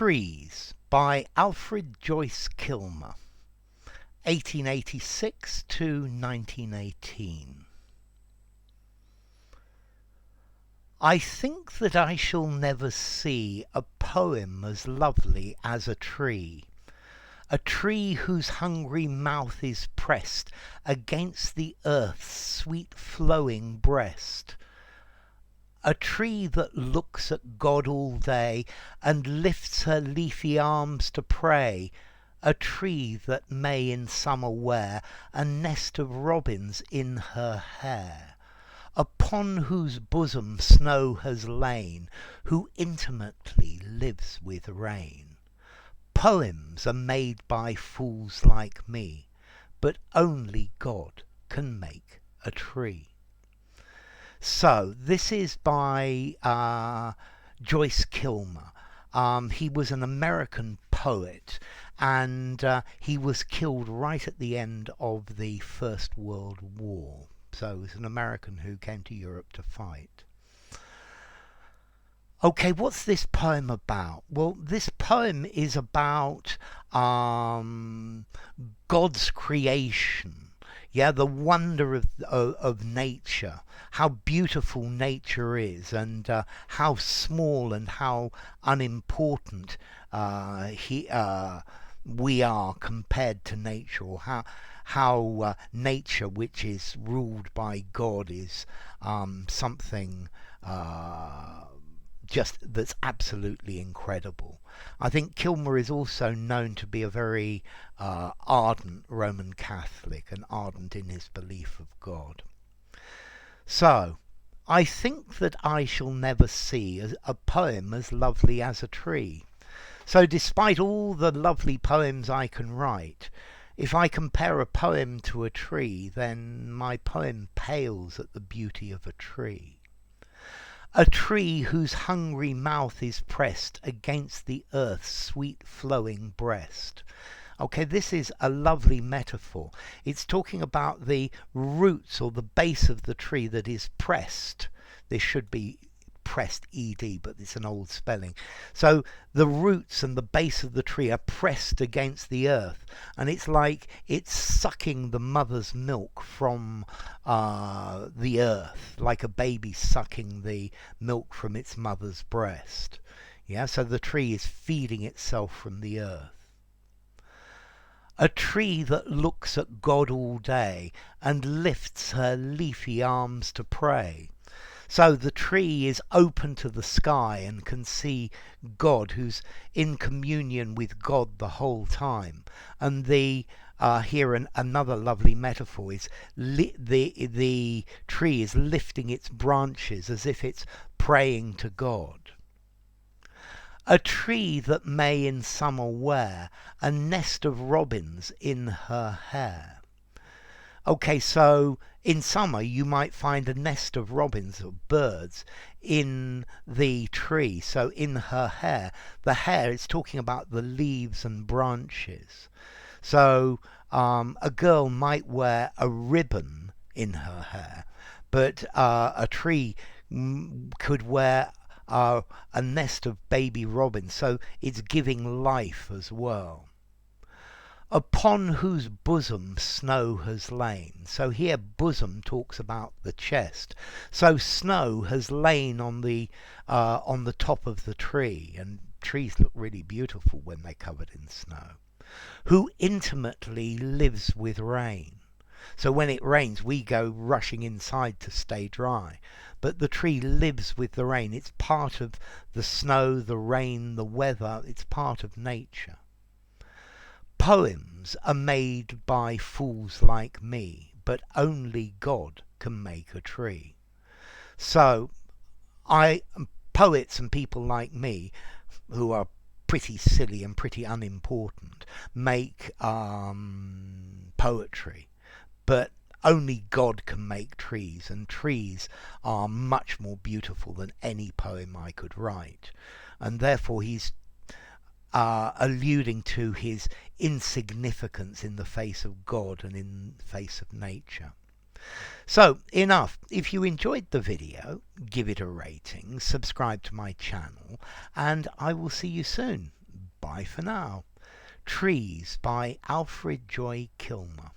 Trees by Alfred Joyce Kilmer, 1886 to 1918. I think that I shall never see a poem as lovely as a tree whose hungry mouth is pressed against the earth's sweet flowing breast. A tree that looks at God all day and lifts her leafy arms to pray. A tree that may in summer wear a nest of robins in her hair. Upon whose bosom snow has lain, who intimately lives with rain. Poems are made by fools like me, but only God can make a tree. So this is by Joyce Kilmer. He was an American poet, and he was killed right at the end of the First World War. So he was an American who came to Europe to fight. Okay, what's this poem about? Well, this poem is about God's creation. Yeah, the wonder of nature, how beautiful nature is, and how small and how unimportant we are compared to nature, or how nature, which is ruled by God, is something just that's absolutely incredible. I think Kilmer is also known to be a very ardent Roman Catholic and ardent in his belief of God. So, I think that I shall never see a poem as lovely as a tree. So despite all the lovely poems I can write, if I compare a poem to a tree, then my poem pales at the beauty of a tree. A tree whose hungry mouth is pressed against the earth's sweet flowing breast. Okay, this is a lovely metaphor. It's talking about the roots or the base of the tree that is pressed. This should be pressed ed, but it's an old spelling. So the roots and the base of the tree are pressed against the earth, and it's like it's sucking the mother's milk from the earth, like a baby sucking the milk from its mother's breast. Yeah, so the tree is feeding itself from the earth. A tree that looks at God all day and lifts her leafy arms to pray. So the tree is open to the sky and can see God, who's in communion with God the whole time. And another lovely metaphor is the tree is lifting its branches as if it's praying to God. A tree that may in summer wear a nest of robins in her hair. Okay, so in summer you might find a nest of robins or birds in the tree. So in her hair, the hair is talking about the leaves and branches. So a girl might wear a ribbon in her hair, but a tree could wear a nest of baby robins. So it's giving life as well. Upon whose bosom snow has lain. So here bosom talks about the chest. So snow has lain on the top of the tree, and trees look really beautiful when they're covered in snow. Who intimately lives with rain. So when it rains, we go rushing inside to stay dry. But the tree lives with the rain. It's part of the snow, the rain, the weather. It's part of nature. Poems are made by fools like me, but only God can make a tree. So poets and people like me, who are pretty silly and pretty unimportant, make poetry, but only God can make trees, and trees are much more beautiful than any poem I could write. And therefore he's alluding to his insignificance in the face of God and in the face of nature. So, enough. If you enjoyed the video, give it a rating, subscribe to my channel, and I will see you soon. Bye for now. Trees by Alfred Joy Kilmer.